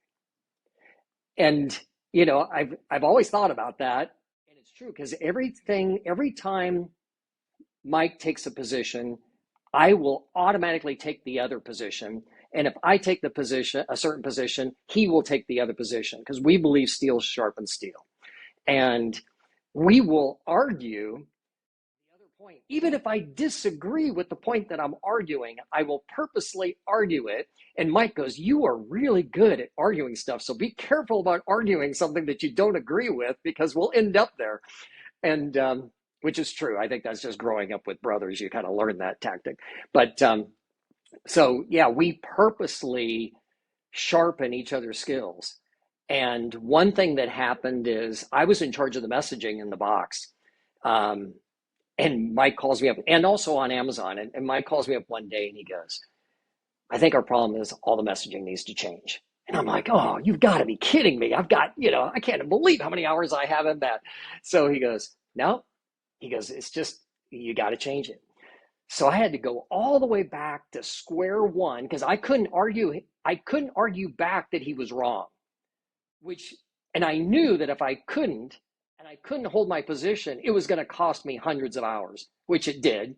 And, I've always thought about that. And it's true because every time Mike takes a position, I will automatically take the other position. And if I take a certain position, he will take the other position because we believe steel sharpens steel. And we will argue the other point. Even if I disagree with the point that I'm arguing, I will purposely argue it. And Mike goes, you are really good at arguing stuff. So be careful about arguing something that you don't agree with because we'll end up there. And which is true. I think that's just growing up with brothers. You kind of learn that tactic. But we purposely sharpen each other's skills. And one thing that happened is I was in charge of the messaging in the box. And Mike calls me up, and also on Amazon. And Mike calls me up one day and he goes, I think our problem is all the messaging needs to change. And I'm like, oh, you've got to be kidding me. I've got, I can't believe how many hours I have in that. So he goes, no. He goes, it's just, you got to change it. So I had to go all the way back to square one because I couldn't argue back that he was wrong. And I knew that if I couldn't hold my position, it was going to cost me hundreds of hours, which it did.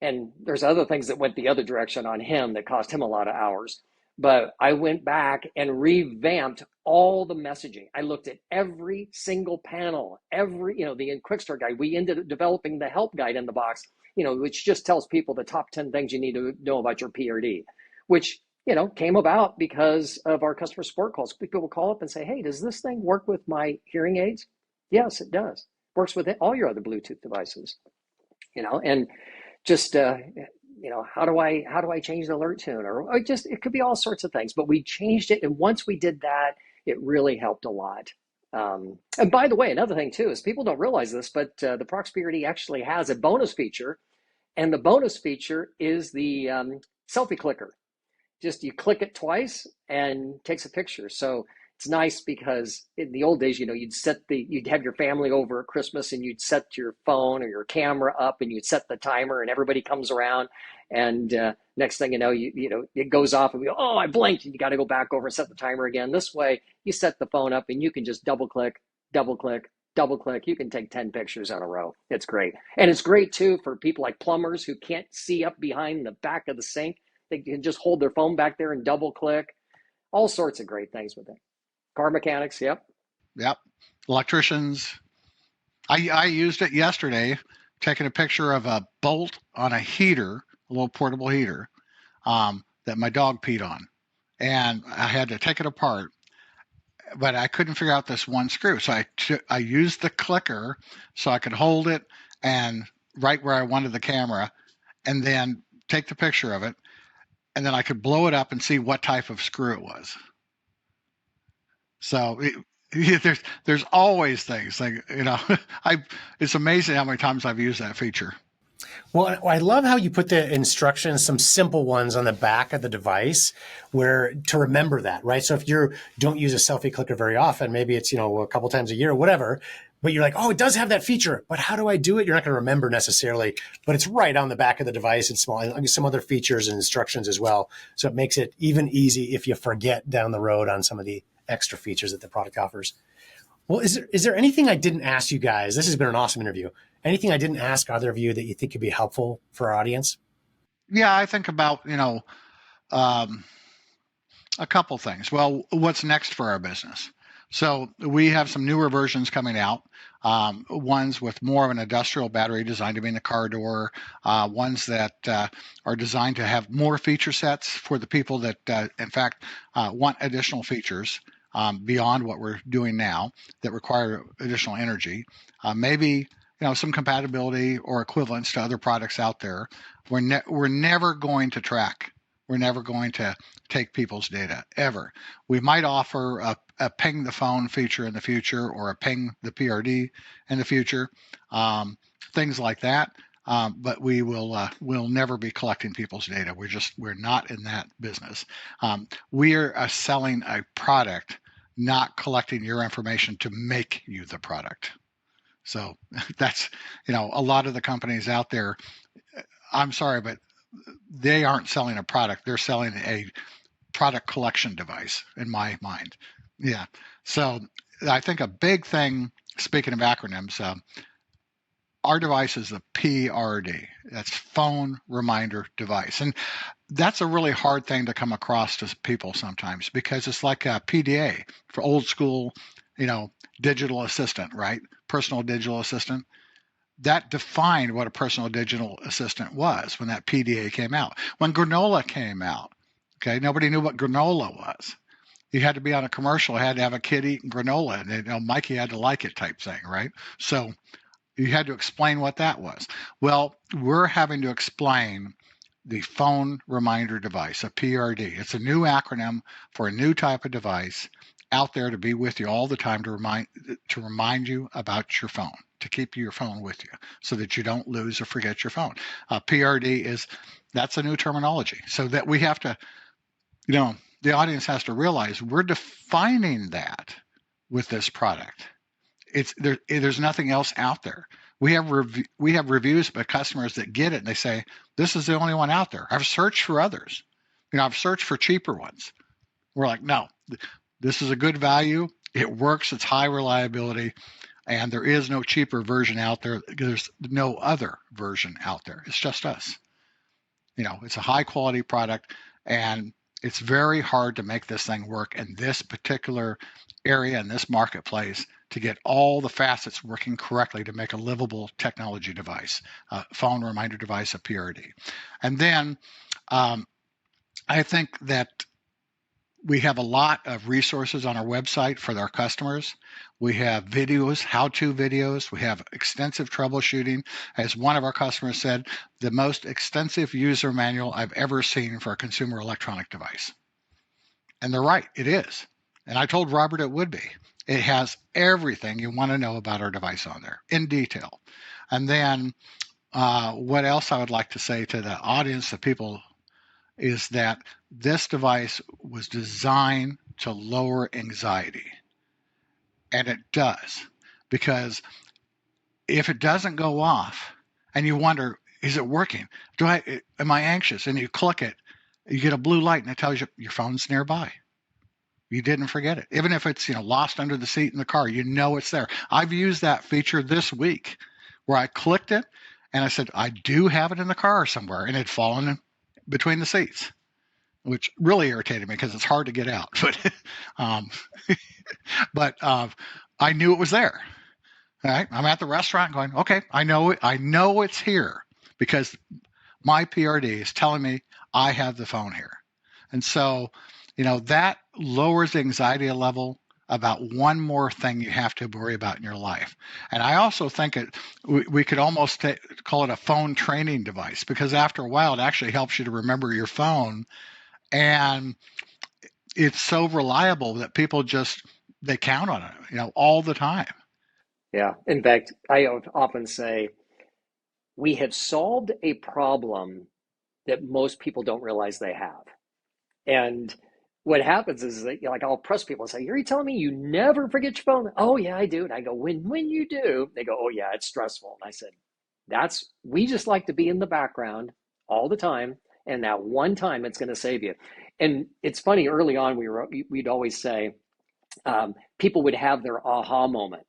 And there's other things that went the other direction on him that cost him a lot of hours. But I went back and revamped all the messaging. I looked at every single panel, the Quick Start guide. We ended up developing the help guide in the box, which just tells people the top 10 things you need to know about your PRD, which, came about because of our customer support calls. People will call up and say, hey, does this thing work with my hearing aids? Yes, it does. Works with all your other Bluetooth devices, and just, how do I change the alert tune? Or it could be all sorts of things, but we changed it. And once we did that, it really helped a lot. And by the way, another thing too, is people don't realize this, but the Prox PRD actually has a bonus feature. And the bonus feature is the selfie clicker. Just you click it twice and takes a picture. So it's nice because in the old days, you'd have your family over at Christmas and you'd set your phone or your camera up and you'd set the timer and everybody comes around and next thing you know, it goes off and we go, oh, I blinked, and you got to go back over and set the timer again. This way you set the phone up and you can just double click, double click, you can take 10 pictures in a row. It's great. And it's great too for people like plumbers who can't see up behind the back of the sink. They can just hold their phone back there and double click. All sorts of great things with it. Car mechanics, yep. Yep. Electricians. I used it yesterday, taking a picture of a bolt on a heater, a little portable heater, that my dog peed on. And I had to take it apart, but I couldn't figure out this one screw. So I used the clicker so I could hold it and right where I wanted the camera, and then take the picture of it, and then I could blow it up and see what type of screw it was. So there's always things like, it's amazing how many times I've used that feature. Well, I love how you put the instructions, some simple ones on the back of the device where to remember that, right? So if you don't use a selfie clicker very often, maybe it's, a couple times a year or whatever, but you're like, oh, it does have that feature, but how do I do it? You're not going to remember necessarily, but it's right on the back of the device. It's small, and some other features and instructions as well. So it makes it even easy if you forget down the road on some of the extra features that the product offers. Well, is there anything I didn't ask you guys? This has been an awesome interview. Anything I didn't ask either of you that you think could be helpful for our audience? Yeah, I think about, a couple things. Well, what's next for our business? So we have some newer versions coming out, ones with more of an industrial battery designed to be in the car door, ones that are designed to have more feature sets for the people that, in fact, want additional features beyond what we're doing now that require additional energy. Maybe some compatibility or equivalence to other products out there. We're never going to track. We're never going to take people's data, ever. We might offer a ping the phone feature in the future or a ping the PRD in the future, things like that. But we'll never be collecting people's data. We're not in that business. We're selling a product, not collecting your information to make you the product. So that's, a lot of the companies out there, I'm sorry, but they aren't selling a product. They're selling a product collection device in my mind. Yeah. So I think a big thing, speaking of acronyms, our device is the PRD. That's phone reminder device. And that's a really hard thing to come across to people sometimes because it's like a PDA for old school, digital assistant, right? Personal digital assistant. That defined what a personal digital assistant was when that PDA came out. When granola came out, okay, nobody knew what granola was. You had to be on a commercial, had to have a kid eating granola, and Mikey had to like it type thing, right? So you had to explain what that was. Well, we're having to explain the phone reminder device, a PRD. It's a new acronym for a new type of device out there to be with you all the time to remind you about your phone, to keep your phone with you so that you don't lose or forget your phone. PRD that's a new terminology. So that we have to, the audience has to realize we're defining that with this product. There's nothing else out there. We have reviews by customers that get it and they say, this is the only one out there. I've searched for others. I've searched for cheaper ones. We're like, no, this is a good value. It works. It's high reliability. And there is no cheaper version out there. There's no other version out there. It's just us. It's a high quality product, and it's very hard to make this thing work in this particular area, in this marketplace, to get all the facets working correctly to make a livable technology device, phone reminder device, a PRD. And then I think that we have a lot of resources on our website for our customers. We have videos, how-to videos. We have extensive troubleshooting. As one of our customers said, the most extensive user manual I've ever seen for a consumer electronic device. And they're right, it is. And I told Robert it would be. It has everything you want to know about our device on there in detail. And then what else I would like to say to the audience, the people, is that this device was designed to lower anxiety. And it does, because if it doesn't go off and you wonder, is it working? Am I anxious? And you click it, you get a blue light and it tells you your phone's nearby. You didn't forget it. Even if it's, lost under the seat in the car, it's there. I've used that feature this week where I clicked it and I said, I do have it in the car somewhere, and it had fallen between the seats, which really irritated me because it's hard to get out. Um, but I knew it was there. All right. I'm at the restaurant going, okay, I know it. I know it's here because my PRD is telling me I have the phone here. And so, that lowers the anxiety level about one more thing you have to worry about in your life. And I also think we could almost call it a phone training device, because after a while, it actually helps you to remember your phone. And it's so reliable that people they count on it, all the time. Yeah. In fact, I often say we have solved a problem that most people don't realize they have. And what happens is that, I'll press people and say, "Are you telling me you never forget your phone?" "Oh yeah, I do." And I go, when you do?" They go, "Oh yeah, it's stressful." And I said, we just like to be in the background all the time. And that one time it's going to save you. And it's funny, early on, we'd always say, people would have their aha moment.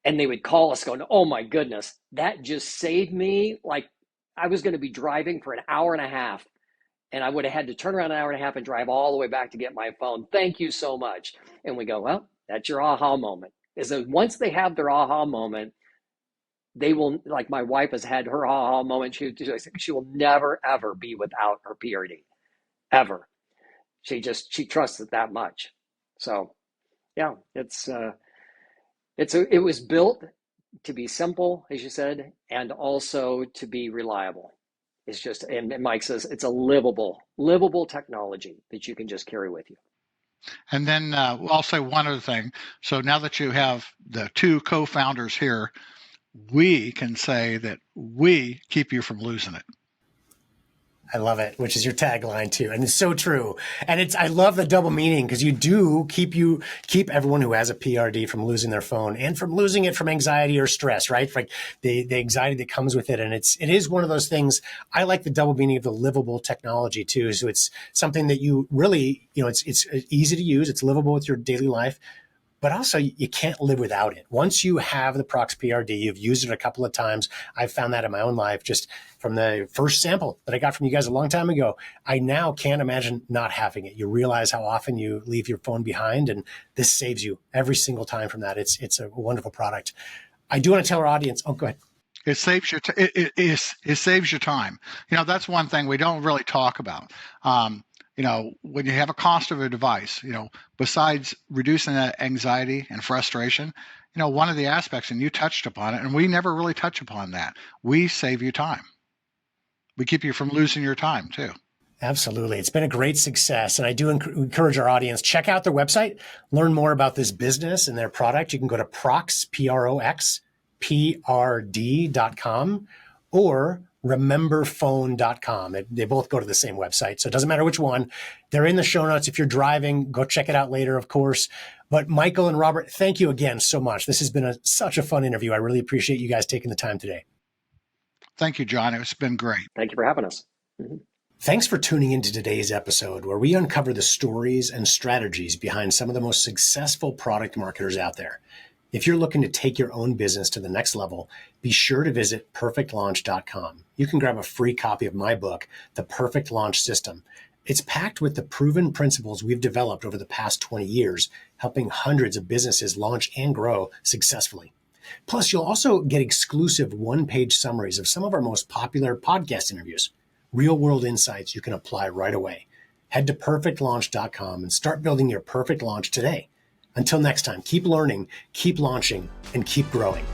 And they would call us going, "Oh my goodness, that just saved me." Like I was going to be driving for an hour and a half, and I would have had to turn around an hour and a half and drive all the way back to get my phone. "Thank you so much." And we go, "Well, that's your aha moment." Is that once they have their aha moment, they will, like my wife has had her aha moment. She will never, ever be without her PRD, ever. She trusts it that much. So yeah, it was built to be simple, as you said, and also to be reliable. It's just, and Mike says it's a livable technology that you can just carry with you. And then I'll say one other thing. So now that you have the two co-founders here, we can say that we keep you from losing it. I love it, which is your tagline too. And it's so true. And I love the double meaning, because you do keep everyone who has a PRD from losing their phone and from losing it from anxiety or stress, right? Like the anxiety that comes with it. And it is one of those things. I like the double meaning of the livable technology too. So it's something that you really, it's easy to use. It's livable with your daily life. But also, you can't live without it. Once you have the Prox PRD, you've used it a couple of times. I've found that in my own life, just from the first sample that I got from you guys a long time ago. I now can't imagine not having it. You realize how often you leave your phone behind, and this saves you every single time from that. It's a wonderful product. I do want to tell our audience. Oh, go ahead. It saves your it saves your time. That's one thing we don't really talk about. When you have a cost of a device, besides reducing that anxiety and frustration, one of the aspects, and you touched upon it, and we never really touch upon that, we save you time. We keep you from losing your time too. Absolutely. It's been a great success. And I do encourage our audience, check out their website, learn more about this business and their product. You can go to Prox, Prox, PRD.com, or rememberphone.com. They both go to the same website. So it doesn't matter which one. They're in the show notes. If you're driving, go check it out later, of course. But Michael and Robert, thank you again so much. This has been such a fun interview. I really appreciate you guys taking the time today. Thank you, John. It's been great. Thank you for having us. Mm-hmm. Thanks for tuning into today's episode, where we uncover the stories and strategies behind some of the most successful product marketers out there. If you're looking to take your own business to the next level, be sure to visit perfectlaunch.com. You can grab a free copy of my book, The Perfect Launch System. It's packed with the proven principles we've developed over the past 20 years, helping hundreds of businesses launch and grow successfully. Plus, you'll also get exclusive one-page summaries of some of our most popular podcast interviews, real-world insights you can apply right away. Head to perfectlaunch.com and start building your perfect launch today. Until next time, keep learning, keep launching, and keep growing.